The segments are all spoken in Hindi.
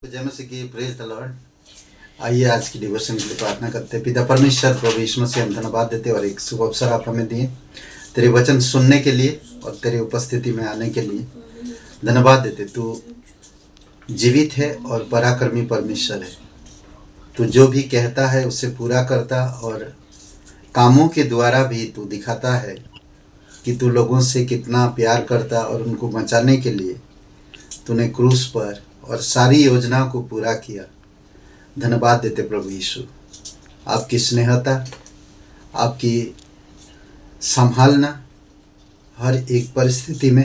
जय मसीह की, प्रेज द लॉर्ड। आइए आज की डिवोशन के लिए प्रार्थना करते हैं। पिता परमेश्वर प्रभु यीशु मसीह, हम धन्यवाद देते और एक शुभ अवसर आप हमें दिए तेरे वचन सुनने के लिए और तेरे उपस्थिति में आने के लिए धन्यवाद देते। तू जीवित है और पराक्रमी परमेश्वर है। तू जो भी कहता है उसे पूरा करता और कामों के द्वारा भी तू दिखाता है कि तू लोगों से कितना प्यार करता और उनको बचाने के लिए तूने क्रूस पर और सारी योजना को पूरा किया। धन्यवाद देते प्रभु यीशु, आपकी स्नेहता, आपकी संभालना हर एक परिस्थिति में,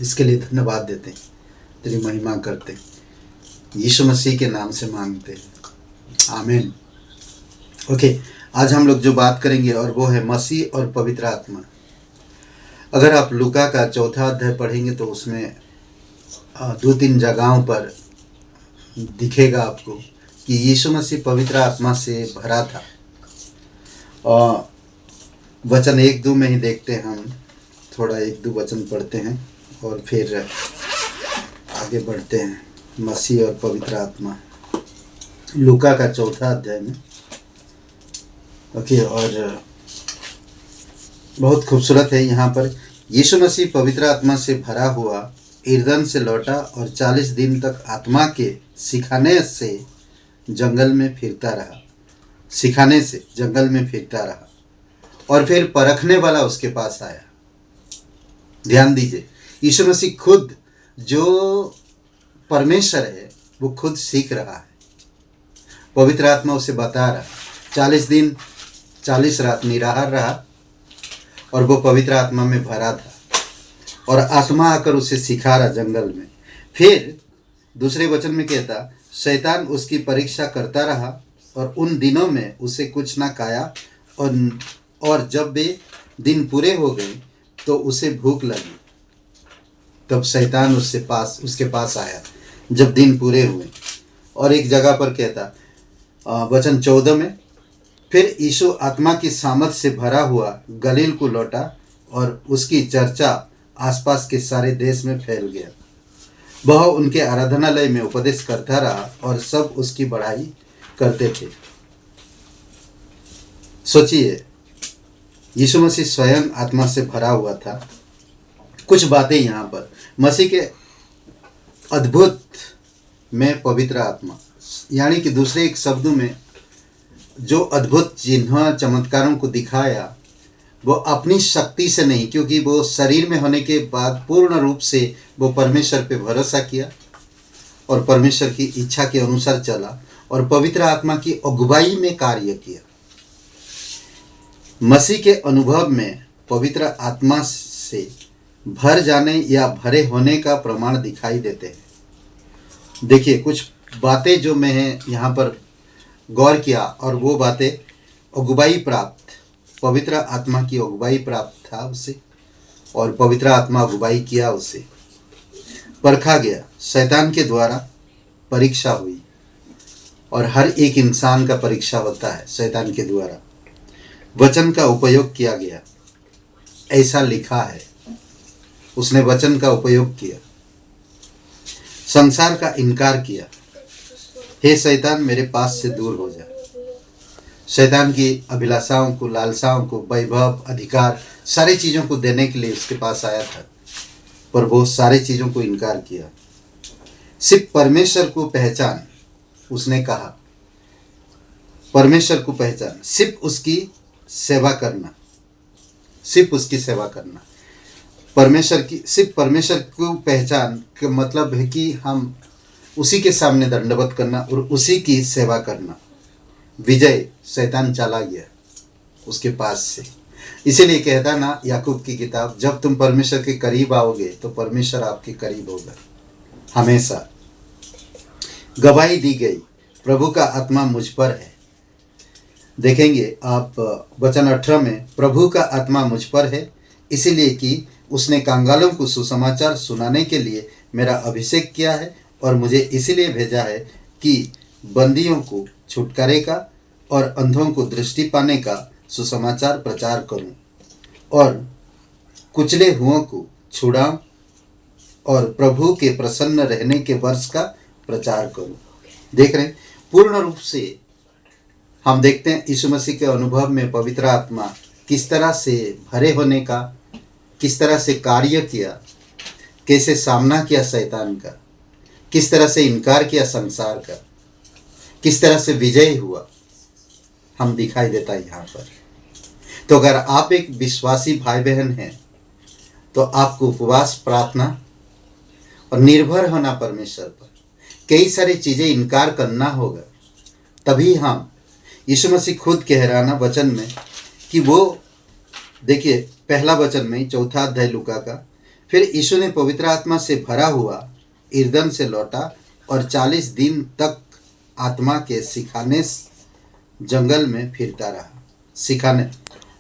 इसके लिए धन्यवाद देते, तेरी महिमा करते, यीशु मसीह के नाम से मांगते हैं, आमीन। ओके, आज हम लोग जो बात करेंगे और वो है मसीह और पवित्र आत्मा। अगर आप लूका का 4 अध्याय पढ़ेंगे तो उसमें 2-3 जगहों पर दिखेगा आपको कि यीशु मसीह पवित्र आत्मा से भरा था। और वचन 1-2 में ही देखते हैं, हम थोड़ा 1-2 वचन पढ़ते हैं और फिर आगे बढ़ते हैं। मसीह और पवित्र आत्मा, लूका का 4 अध्याय में। ओके, और बहुत खूबसूरत है यहाँ पर। यीशु मसीह पवित्र आत्मा से भरा हुआ यरदन से लौटा और 40 दिन तक आत्मा के सिखाने से जंगल में फिरता रहा। और फिर परखने वाला उसके पास आया। ध्यान दीजिए, यीशु मसीह खुद जो परमेश्वर है वो खुद सीख रहा है। पवित्र आत्मा उसे बता रहा। 40 दिन 40 रात निराहार रहा और वो पवित्र आत्मा में भरा था और आत्मा आकर उसे सिखा रहा जंगल में। फिर दूसरे वचन में कहता, शैतान उसकी परीक्षा करता रहा और उन दिनों में उसे कुछ ना खाया। और जब वे दिन पूरे हो गए तो उसे भूख लगी। तब शैतान उसके पास आया जब दिन पूरे हुए। और एक जगह पर कहता, वचन 14 में, फिर यीशु आत्मा की सामर्थ से भरा हुआ गलील को लौटा और उसकी चर्चा आसपास के सारे देश में फैल गया। वह उनके आराधनालय में उपदेश करता रहा और सब उसकी बड़ाई करते थे। सोचिए, यीशु मसीह स्वयं आत्मा से भरा हुआ था। कुछ बातें यहाँ पर मसीह के अद्भुत में पवित्र आत्मा, यानी कि दूसरे एक शब्दों में जो अद्भुत चिन्ह चमत्कारों को दिखाया वो अपनी शक्ति से नहीं, क्योंकि वो शरीर में होने के बाद पूर्ण रूप से वो परमेश्वर पे भरोसा किया और परमेश्वर की इच्छा के अनुसार चला और पवित्र आत्मा की अगुवाई में कार्य किया। मसीह के अनुभव में पवित्र आत्मा से भर जाने या भरे होने का प्रमाण दिखाई देते हैं। देखिए, कुछ बातें जो मैं यहाँ पर गौर किया, और वो बातें अगुवाई प्राप्त, पवित्र आत्मा की अगुवाई प्राप्त था उसे, और पवित्र आत्मा अगुवाई किया उसे। परखा गया, शैतान के द्वारा परीक्षा हुई, और हर एक इंसान का परीक्षा होता है शैतान के द्वारा। वचन का उपयोग किया गया, ऐसा लिखा है, उसने वचन का उपयोग किया। संसार का इनकार किया, हे शैतान मेरे पास से दूर हो जा। शैतान की अभिलाषाओं को, लालसाओं को, वैभव, अधिकार, सारी चीज़ों को देने के लिए उसके पास आया था, पर वो सारी चीज़ों को इनकार किया। सिर्फ परमेश्वर को पहचान, उसने कहा, परमेश्वर को पहचान, सिर्फ उसकी सेवा करना, सिर्फ उसकी सेवा करना। सिर्फ परमेश्वर को पहचान का मतलब है कि हम उसी के सामने दंडवत करना और उसी की सेवा करना। विजय, शैतान चला गया उसके पास से। इसीलिए कहता ना याकूब की किताब, जब तुम परमेश्वर के करीब आओगे तो परमेश्वर आपके करीब होगा हमेशा। गवाही दी गई, प्रभु का आत्मा मुझ पर है। देखेंगे आप वचन 18 में, प्रभु का आत्मा मुझ पर है इसीलिए कि उसने कंगालों को सुसमाचार सुनाने के लिए मेरा अभिषेक किया है, और मुझे इसीलिए भेजा है कि बंदियों को छुटकारे का और अंधों को दृष्टि पाने का सुसमाचार प्रचार करूं, और कुचले हुओं को छुड़ाऊं, और प्रभु के प्रसन्न रहने के वर्ष का प्रचार करूं। देख रहे हैं पूर्ण रूप से हम देखते हैं यीशु मसीह के अनुभव में पवित्र आत्मा किस तरह से भरे होने का, किस तरह से कार्य किया, कैसे सामना किया शैतान का, किस तरह से इनकार किया संसार का, किस तरह से विजय हुआ, हम दिखाई देता है यहाँ पर। तो अगर आप एक विश्वासी भाई बहन हैं तो आपको उपवास, प्रार्थना और निर्भर होना परमेश्वर पर, कई सारी चीज़ें इनकार करना होगा। तभी हम, यीशु मसीह खुद कह रहा ना वचन में कि वो देखिए पहला वचन में 4 अध्याय लूका का, फिर यीशु ने पवित्र आत्मा से भरा हुआ यरदन से लौटा और 40 दिन तक आत्मा के सिखाने जंगल में फिरता रहा। सिखाने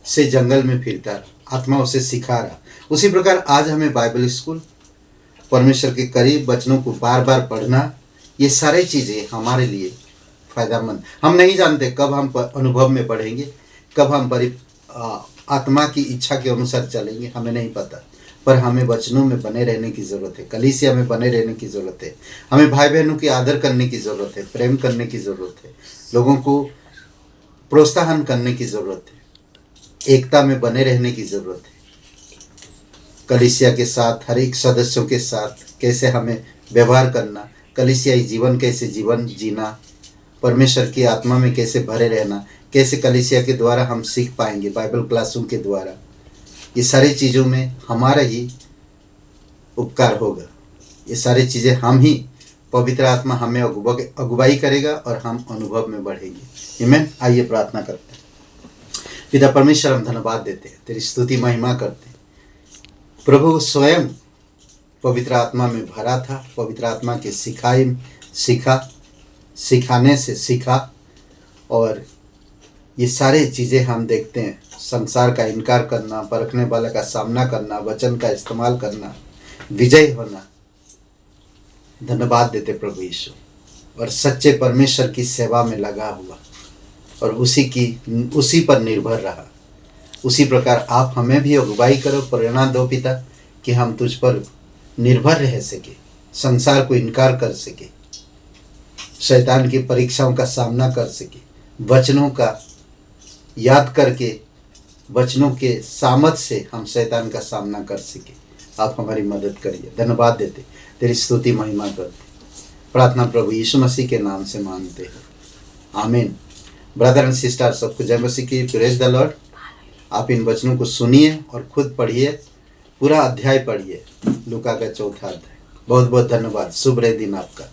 से जंगल में फिरता रहा, आत्मा उसे सिखा रहा। उसी प्रकार आज हमें बाइबल स्कूल, परमेश्वर के करीब वचनों को बार बार पढ़ना, ये सारी चीज़ें हमारे लिए फायदेमंद। हम नहीं जानते कब हम अनुभव में पढ़ेंगे, कब हम आत्मा की इच्छा के अनुसार चलेंगे, हमें नहीं पता। पर हमें वचनों में बने रहने की ज़रूरत है, कलीसिया में बने रहने की ज़रूरत है, हमें भाई बहनों की आदर करने की ज़रूरत है, प्रेम करने की ज़रूरत है, लोगों को प्रोत्साहन करने की ज़रूरत है, एकता में बने रहने की ज़रूरत है। कलीसिया के साथ, हर एक सदस्यों के साथ कैसे हमें व्यवहार करना, कलीसियाई जीवन कैसे जीवन जीना, परमेश्वर की आत्मा में कैसे भरे रहना, कैसे कलीसिया के द्वारा हम सीख पाएंगे, बाइबल क्लासों के द्वारा। ये सारी चीज़ों में हमारा ही उपकार होगा। ये सारी चीज़ें हम ही, पवित्र आत्मा हमें अगुवाई करेगा और हम अनुभव में बढ़ेंगे। आमीन। आइए प्रार्थना करते हैं। पिता परमेश्वर, हम धन्यवाद देते हैं, तेरी स्तुति महिमा करते हैं। प्रभु स्वयं पवित्र आत्मा में भरा था, पवित्र आत्मा के सिखाने से सीखा, और ये सारे चीज़ें हम देखते हैं, संसार का इनकार करना, परखने वाला का सामना करना, वचन का इस्तेमाल करना, विजय होना। धन्यवाद देते प्रभु यीशु, और सच्चे परमेश्वर की सेवा में लगा हुआ और उसी पर निर्भर रहा। उसी प्रकार आप हमें भी अगुवाई करो, प्रेरणा दो पिता, कि हम तुझ पर निर्भर रह सके, संसार को इनकार कर सके, शैतान की परीक्षाओं का सामना कर सके, वचनों का याद करके, वचनों के सामर्थ से हम शैतान का सामना कर सके। आप हमारी मदद करिए। धन्यवाद देते, तेरी स्तुति महिमा करते। प्रार्थना प्रभु यीशु मसीह के नाम से मांगते हैं, आमीन। ब्रदर एंड सिस्टर, सबको जय मसीह की। Praise the Lord. आप इन वचनों को सुनिए और खुद पढ़िए, पूरा अध्याय पढ़िए, लूका का 4 अध्याय। बहुत बहुत धन्यवाद। शुभ रहे दिन आपका।